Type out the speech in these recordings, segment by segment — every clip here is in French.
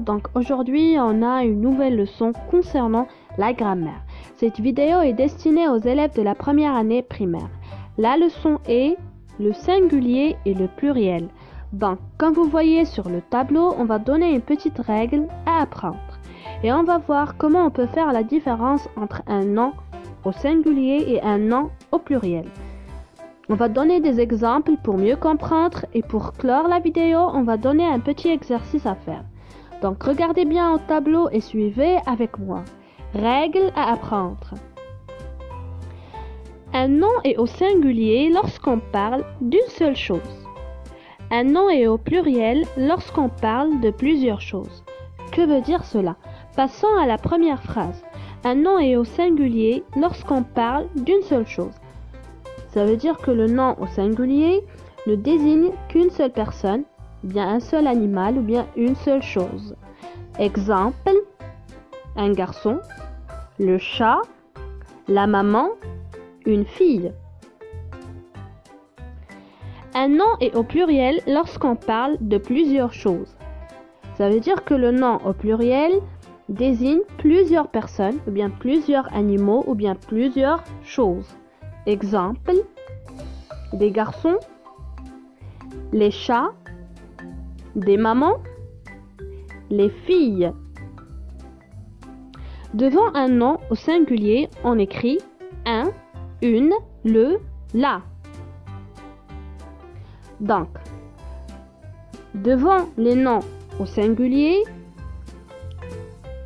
donc aujourd'hui on a une nouvelle leçon concernant la grammaire. Cette vidéo est destinée aux élèves de la première année primaire. La leçon est le singulier et le pluriel. Donc comme vous voyez sur le tableau, on va donner une petite règle à apprendre. Et on va voir comment on peut faire la différence entre un nom au singulier et un nom au pluriel. On va donner des exemples pour mieux comprendre et pour clore la vidéo, on va donner un petit exercice à faire. Donc regardez bien au tableau et suivez avec moi. Règle à apprendre. Un nom est au singulier lorsqu'on parle d'une seule chose. Un nom est au pluriel lorsqu'on parle de plusieurs choses. Que veut dire cela? Passons à la première phrase. Un nom est au singulier lorsqu'on parle d'une seule chose. Ça veut dire que le nom au singulier ne désigne qu'une seule personne, bien un seul animal ou bien une seule chose. Exemple, un garçon, le chat, la maman, une fille. Un nom est au pluriel lorsqu'on parle de plusieurs choses. Ça veut dire que le nom au pluriel désigne plusieurs personnes ou bien plusieurs animaux ou bien plusieurs choses. Exemple, des garçons, les chats, des mamans, les filles. Devant un nom au singulier, on écrit un, une, le, la. Donc, devant les noms au singulier,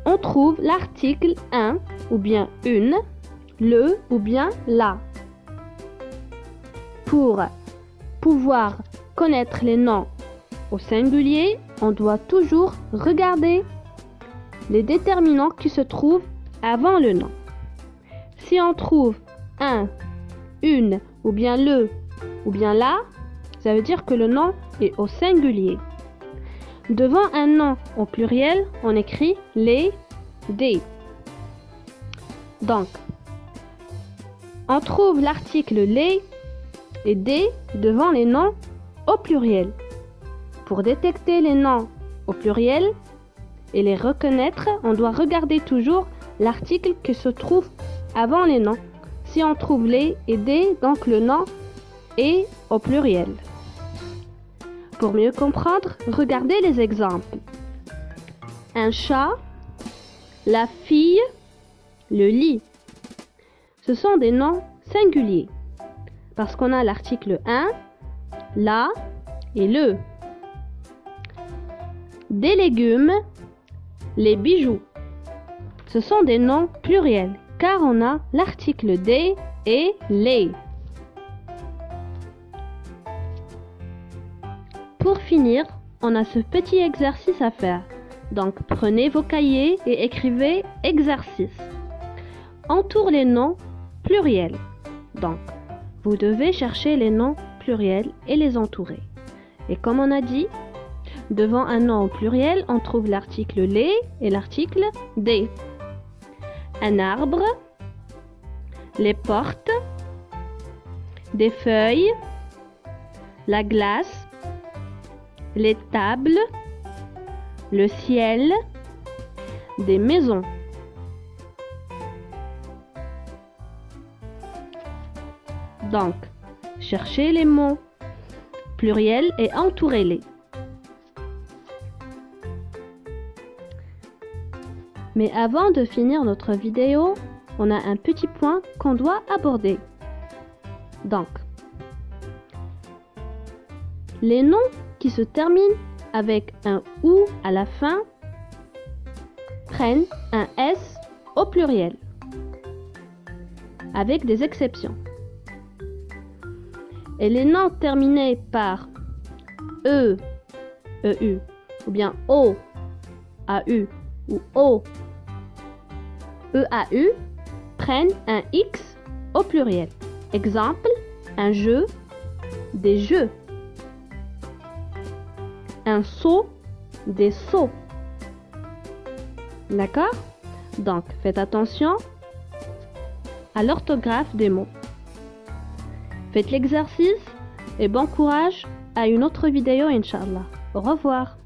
on trouve l'article un ou bien une, le ou bien la. Pour pouvoir connaître les noms au singulier, on doit toujours regarder les déterminants qui se trouvent avant le nom. Si on trouve un, une ou bien le ou bien la, ça veut dire que le nom est au singulier. Devant un nom au pluriel, on écrit les, des. Donc, on trouve l'article les et des devant les noms au pluriel. Pour détecter les noms au pluriel et les reconnaître, on doit regarder toujours l'article qui se trouve avant les noms. Si on trouve les et des, donc le nom est au pluriel. Pour mieux comprendre, regardez les exemples. Un chat, la fille, le lit. Ce sont des noms singuliers parce qu'on a l'article un, la et le. Des légumes, les bijoux. Ce sont des noms pluriels car on a l'article des et les. Pour finir, on a ce petit exercice à faire. Donc prenez vos cahiers et écrivez exercice. Entoure les noms pluriels. Donc, vous devez chercher les noms pluriels et les entourer. Et comme on a dit, devant un nom au pluriel, on trouve l'article les et l'article des. Un arbre, les portes, des feuilles, la glace, les tables, le ciel, des maisons. Donc, cherchez les mots pluriels et entourez-les. Mais avant de finir notre vidéo, on a un petit point qu'on doit aborder. Donc, les noms qui se terminent avec un OU à la fin prennent un S au pluriel, avec des exceptions. Et les noms terminés par E, EU, ou bien O, AU, ou O, EAU, prennent un X au pluriel. Exemple, un jeu, des jeux. Un seau, des seaux. D'accord? Donc, faites attention à l'orthographe des mots. Faites l'exercice et bon courage à une autre vidéo, Inch'Allah. Au revoir.